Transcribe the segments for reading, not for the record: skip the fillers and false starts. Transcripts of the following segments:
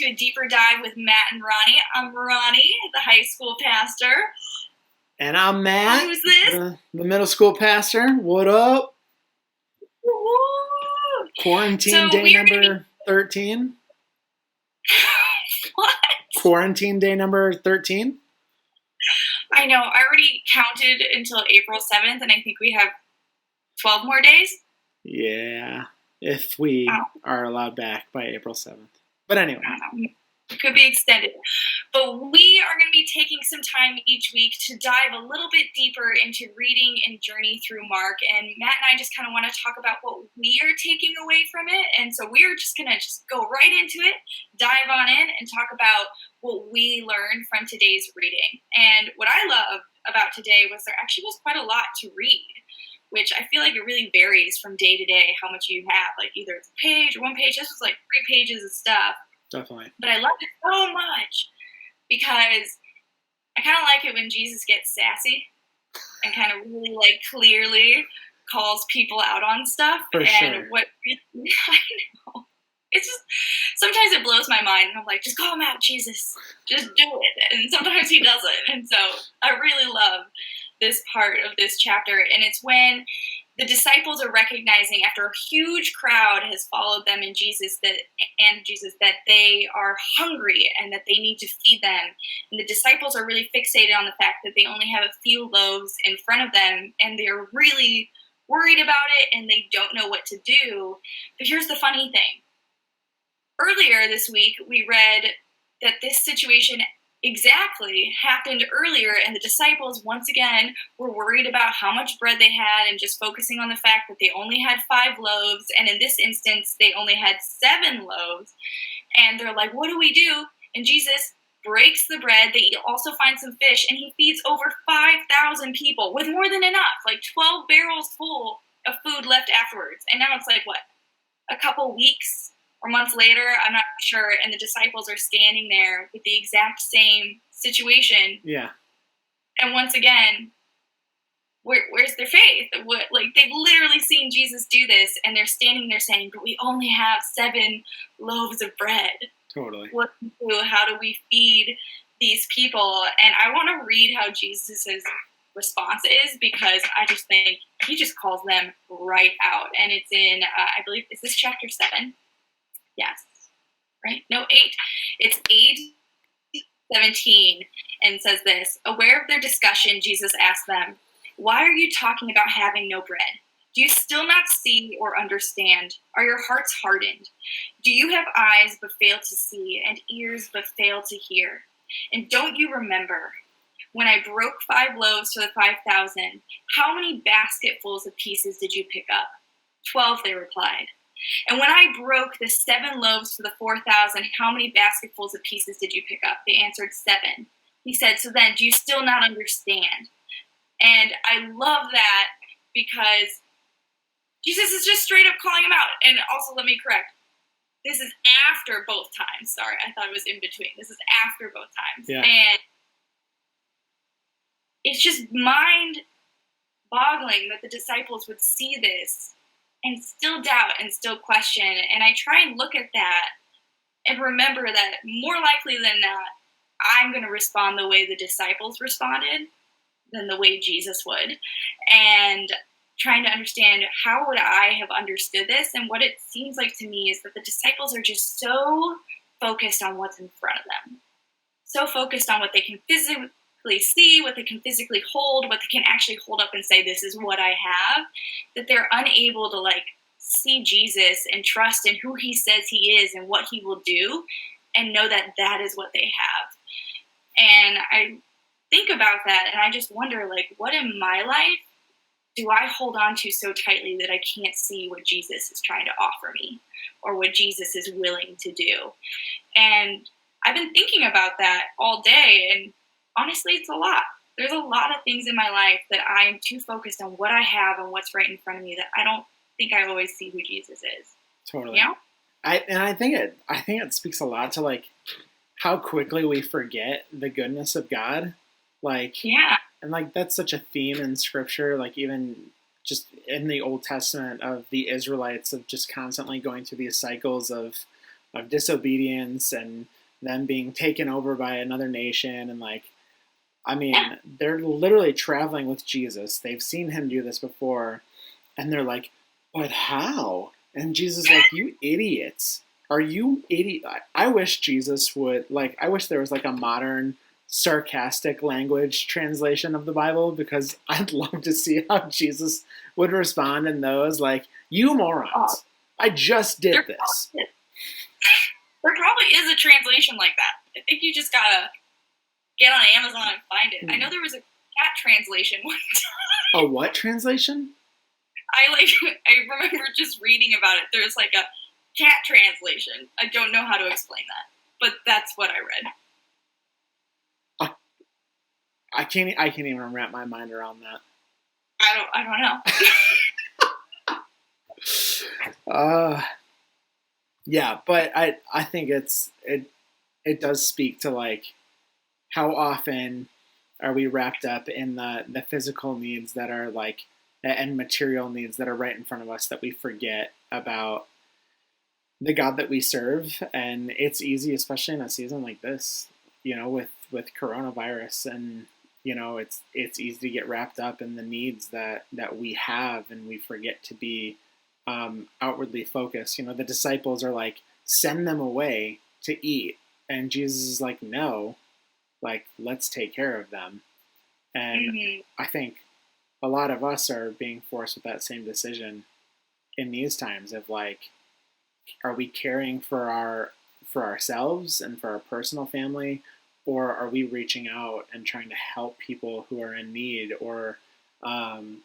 a deeper dive with Matt and Roni. I'm Roni, the high school pastor. And I'm Matt, Who's this? the middle school pastor. What up? Woo! Quarantine day number 13. What? Quarantine day number 13. I know. I already counted until April 7th, and I think we have 12 more days. Yeah, if we are allowed back by April 7th. But anyway. It could be extended. But we are going to be taking some time each week to dive a little bit deeper into reading and journey through Mark. And Matt and I just kind of want to talk about what we are taking away from it. And so we're just going to go right into it, dive on in, and talk about what we learned from today's reading. And what I love about today was there actually was quite a lot to read, which I feel like it really varies from day to day how much you have. Like either it's a page or one page. This was like 3 pages of stuff. Definitely. But I love it so much because I kind of like it when Jesus gets sassy and kind of really like clearly calls people out on stuff. For sure. What I know. It's just sometimes it blows my mind and I'm like, just call him out, Jesus. Just do it. And sometimes he doesn't. And so I really love this part of this chapter. And it's when the disciples are recognizing after a huge crowd has followed them and Jesus that they are hungry and that they need to feed them. And the disciples are really fixated on the fact that they only have a few loaves in front of them and they're really worried about it and they don't know what to do. But here's the funny thing. Earlier this week, we read that this situation exactly happened earlier, and the disciples once again were worried about how much bread they had and just focusing on the fact that they only had 5 loaves, and in this instance they only had 7 loaves, and they're like, what do we do? And Jesus breaks the bread. They also find some fish, and he feeds over 5,000 people with more than enough, like 12 barrels full of food left afterwards. And now it's like, what, a couple weeks or months later, I'm not sure, and the disciples are standing there with the exact same situation. Yeah. And once again, where's their faith? Like, they've literally seen Jesus do this, and they're standing there saying, but we only have 7 loaves of bread. Totally. What do we do? How do we feed these people? And I want to read how Jesus' response is, because I just think he just calls them right out. And it's in, I believe, is this chapter 7? Yes. Right? No, 8. It's 8:17 and says this. Aware of their discussion, Jesus asked them, why are you talking about having no bread? Do you still not see or understand? Are your hearts hardened? Do you have eyes but fail to see and ears but fail to hear? And don't you remember when I broke 5 loaves for the 5,000, how many basketfuls of pieces did you pick up? 12, they replied. And when I broke the 7 loaves for the 4,000, how many basketfuls of pieces did you pick up? They answered 7. He said, so then, do you still not understand? And I love that because Jesus is just straight up calling him out. And also, let me correct. This is after both times. Sorry, I thought it was in between. This is after both times. Yeah. And it's just mind-boggling that the disciples would see this and still doubt and still question. And I try and look at that and remember that more likely than not, I'm going to respond the way the disciples responded than the way Jesus would. And trying to understand how would I have understood this. And what it seems like to me is that the disciples are just so focused on what's in front of them. So focused on what they can physically see, what they can physically hold, what they can actually hold up and say, this is what I have, that they're unable to like see Jesus and trust in who he says he is and what he will do and know that that is what they have. And I think about that and I just wonder, like, what in my life do I hold on to so tightly that I can't see what Jesus is trying to offer me or what Jesus is willing to do? And I've been thinking about that all day, and honestly, it's a lot. There's a lot of things in my life that I'm too focused on what I have and what's right in front of me that I don't think I always see who Jesus is. Totally. You know? I think it speaks a lot to like how quickly we forget the goodness of God. Like, yeah. And like that's such a theme in Scripture. Like even just in the Old Testament of the Israelites of just constantly going through these cycles of disobedience and them being taken over by another nation. And like, I Yeah. mean, they're literally traveling with Jesus. They've seen him do this before. And they're like, but how? And Jesus is like, you idiots. Are you idiot? I wish Jesus would, like, I wish there was like a modern sarcastic language translation of the Bible, because I'd love to see how Jesus would respond in those. Like, you Oh, morons. I just there, did this. there probably is a translation like that. I think you just gotta get on Amazon and find it. I know there was a cat translation one time. A what translation? I remember just reading about it. There's like a cat translation. I don't know how to explain that, but that's what I read. I can't even wrap my mind around that. I don't know. Yeah, but I think it does speak to like how often are we wrapped up in the physical needs that are like, and material needs that are right in front of us, that we forget about the God that we serve. And it's easy, especially in a season like this, with coronavirus, and it's easy to get wrapped up in the needs that we have, and we forget to be outwardly focused. The disciples are like, send them away to eat, and Jesus is like, no, like, let's take care of them. And Mm-hmm. I think a lot of us are being forced with that same decision in these times of like, are we caring for ourselves and for our personal family, or are we reaching out and trying to help people who are in need, or um,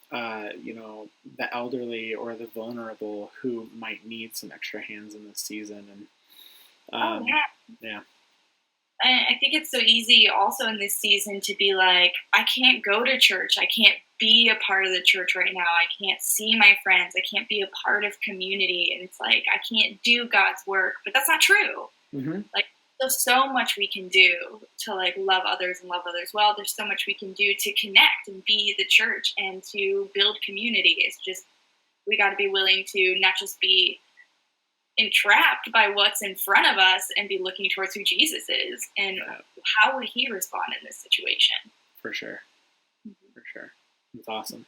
the elderly or the vulnerable who might need some extra hands in this season? And Oh yeah. yeah. I think it's so easy also in this season to be like, I can't go to church. I can't be a part of the church right now. I can't see my friends. I can't be a part of community. And it's like, I can't do God's work. But that's not true. Mm-hmm. Like, there's so much we can do to like love others and love others well. There's so much we can do to connect and be the church and to build community. It's just, we got to be willing to not just be entrapped by what's in front of us and be looking towards who Jesus is and how would he respond in this situation. For sure. For sure. It's awesome.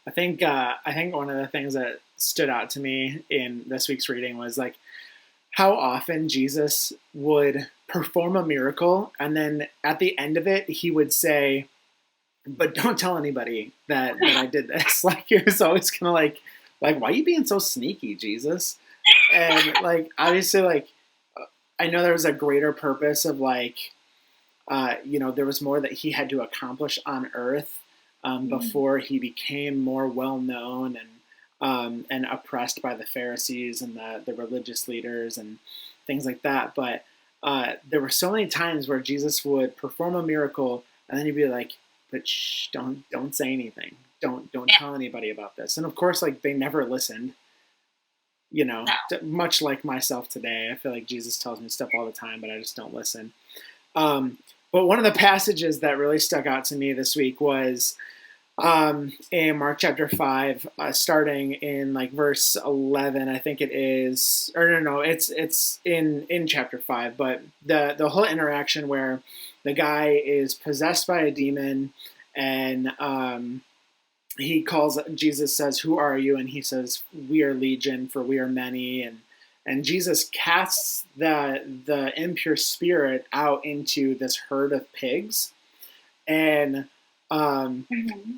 I think one of the things that stood out to me in this week's reading was like how often Jesus would perform a miracle, and then at the end of it he would say, but don't tell anybody that I did this. Like, it was always kind of like why are you being so sneaky, Jesus? And like, obviously, like, I know there was a greater purpose of like, there was more that he had to accomplish on earth before he became more well known and oppressed by the Pharisees and the religious leaders and things like that. But there were so many times where Jesus would perform a miracle, and then he'd be like, but shh, don't say anything. Don't tell anybody about this. And of course, like, they never listened. Much like myself today, I feel like Jesus tells me stuff all the time, but I just don't listen. But one of the passages that really stuck out to me this week was in Mark chapter 5, starting in like verse 11, I think it is, or no, it's in chapter 5, but the whole interaction where the guy is possessed by a demon, and Jesus says, who are you? And he says, we are legion, for we are many. And Jesus casts the impure spirit out into this herd of pigs, and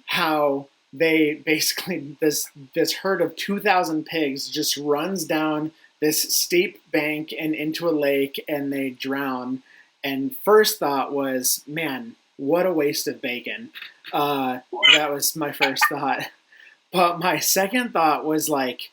how they basically, this herd of 2,000 pigs just runs down this steep bank and into a lake, and they drown. And first thought was, man, what a waste of bacon. That was my first thought. But my second thought was like,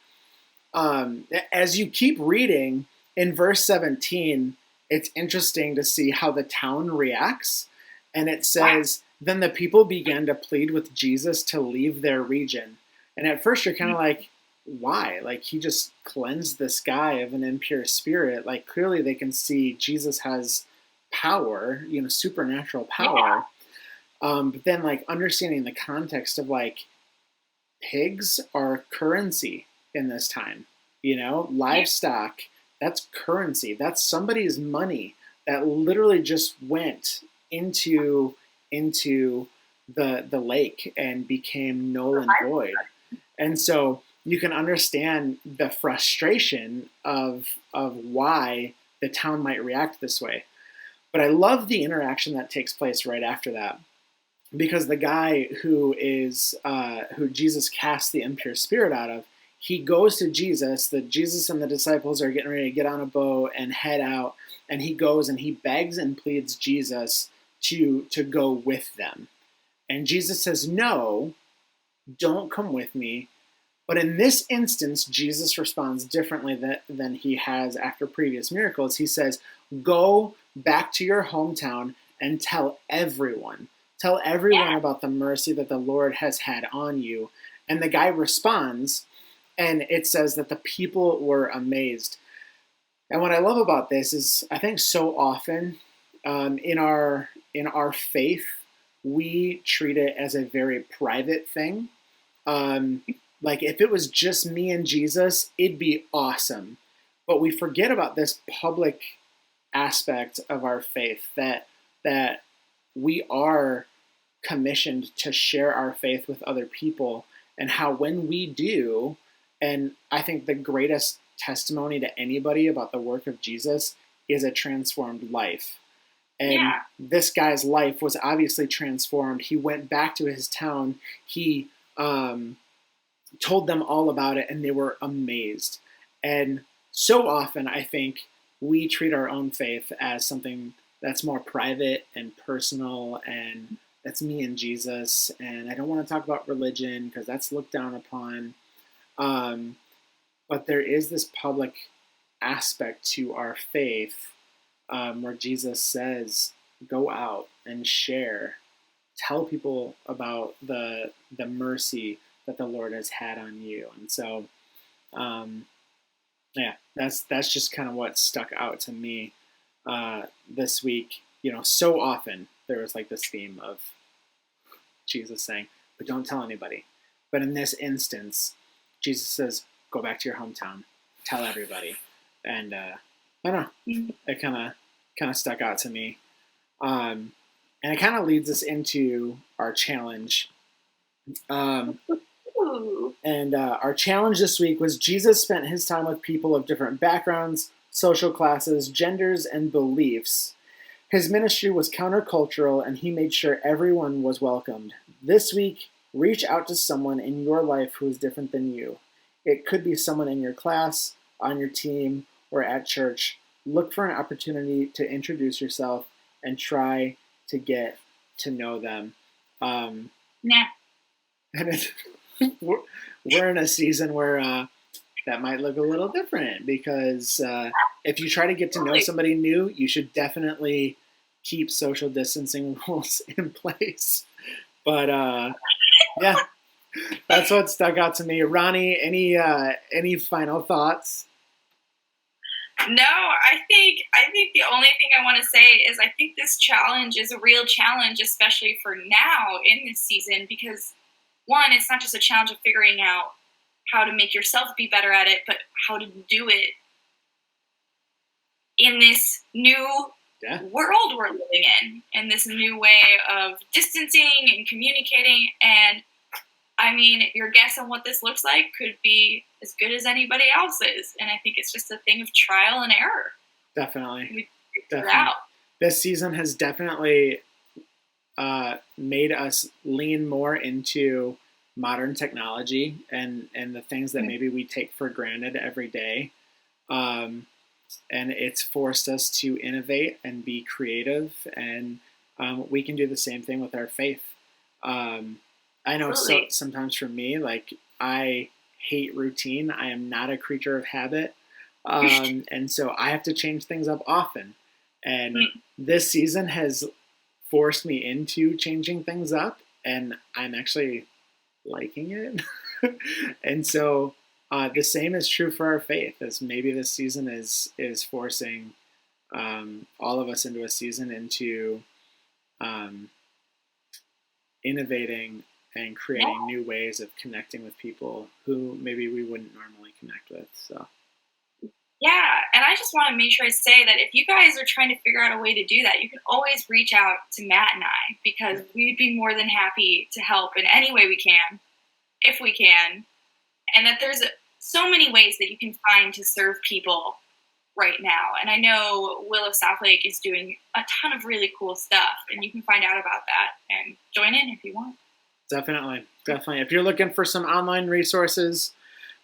as you keep reading in verse 17, it's interesting to see how the town reacts. And it says, then the people began to plead with Jesus to leave their region. And at first you're kind of like, why? Like, he just cleansed this guy of an impure spirit. Like, clearly they can see Jesus has power, supernatural power. But then, like, understanding the context of like, pigs are currency in this time, livestock, that's currency. That's somebody's money. that literally just went into the lake and became null and void. And so you can understand the frustration of why the town might react this way. But I love the interaction that takes place right after that, because the guy who Jesus casts the impure spirit out of, he goes to Jesus. The Jesus and the disciples are getting ready to get on a boat and head out, and he goes and he begs and pleads Jesus to go with them. And Jesus says, "No, don't come with me." But in this instance, Jesus responds differently than he has after previous miracles. He says, "Go back to your hometown and tell everyone. Tell everyone about the mercy that the Lord has had on you." And the guy responds, and it says that the people were amazed. And what I love about this is, I think so often in our faith, we treat it as a very private thing. Like if it was just me and Jesus, it'd be awesome. But we forget about this public aspect of our faith, that we are commissioned to share our faith with other people, and how when we do, and I think the greatest testimony to anybody about the work of Jesus is a transformed life. And this guy's life was obviously transformed. He went back to his town. He told them all about it, and they were amazed. And so often, I think we treat our own faith as something that's more private and personal, and that's me and Jesus. And I don't want to talk about religion because that's looked down upon. But there is this public aspect to our faith, where Jesus says, "Go out and share, tell people about the mercy that the Lord has had on you." And so, that's just kind of what stuck out to me this week. So often there was like this theme of Jesus saying, "But don't tell anybody." But in this instance, Jesus says, "Go back to your hometown, tell everybody." And I don't know, it kind of stuck out to me. And it kind of leads us into our challenge. And our challenge this week was, Jesus spent his time with people of different backgrounds, social classes, genders, and beliefs. His ministry was countercultural, and he made sure everyone was welcomed. This week, reach out to someone in your life who is different than you. It could be someone in your class, on your team, or at church. Look for an opportunity to introduce yourself and try to get to know them. And we're in a season where that might look a little different, because if you try to get to know somebody new, you should definitely keep social distancing rules in place. But yeah, that's what stuck out to me. Roni, any final thoughts? No, I think the only thing I want to say is, I think this challenge is a real challenge, especially for now in this season, because one, it's not just a challenge of figuring out how to make yourself be better at it, but how to do it in this new world we're living in this new way of distancing and communicating. And I mean, your guess on what this looks like could be as good as anybody else's. And I think it's just a thing of trial and error. Definitely. Out. This season has definitely made us lean more into modern technology and the things that maybe we take for granted every day. And it's forced us to innovate and be creative. And we can do the same thing with our faith. I know sometimes for me, like, I hate routine. I am not a creature of habit. And so I have to change things up often. And this season has forced me into changing things up, and I'm actually liking it. And so the same is true for our faith, as maybe this season is forcing all of us into a season into innovating and creating new ways of connecting with people who maybe we wouldn't normally connect with. So Yeah, and I just want to make sure I say that if you guys are trying to figure out a way to do that, you can always reach out to Matt and I, because we'd be more than happy to help in any way we can, if we can. And that there's so many ways that you can find to serve people right now. And I know Will of Southlake is doing a ton of really cool stuff, and you can find out about that and join in if you want. Definitely. If you're looking for some online resources,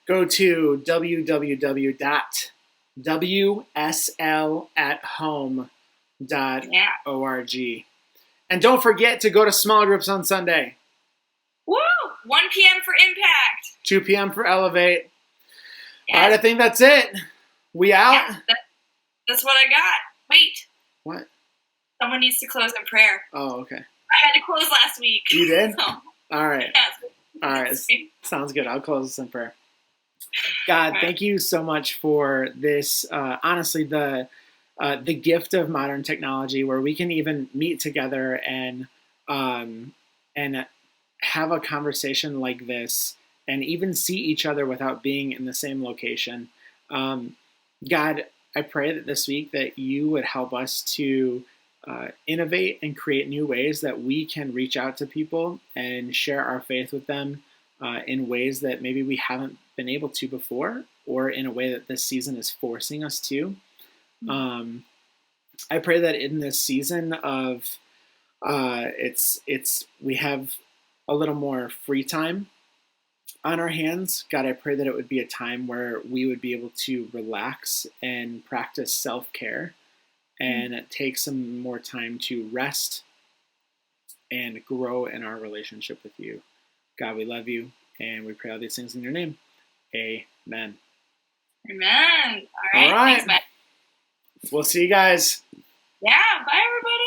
go to www.wslathome.org. And don't forget to go to small groups on Sunday. Woo! 1 p.m. for Impact. 2 p.m. for Elevate. Yes. All right, I think that's it. We out? Yeah, that's what I got. Wait. What? Someone needs to close in prayer. Oh, okay. I had to close last week. You did? So, all right. Yeah, all right. Sounds good. I'll close this in prayer. God, right. Thank you so much for this. Honestly, the gift of modern technology, where we can even meet together and have a conversation like this, and even see each other without being in the same location. God, I pray that this week that you would help us to innovate and create new ways that we can reach out to people and share our faith with them in ways that maybe we haven't been able to before, or in a way that this season is forcing us to. I pray that in this season of we have a little more free time on our hands. God, I pray that it would be a time where we would be able to relax and practice self-care and take some more time to rest and grow in our relationship with you. God, we love you, and we pray all these things in your name. Amen. Amen. All right. Thanks, Matt. We'll see you guys. Yeah. Bye, everybody.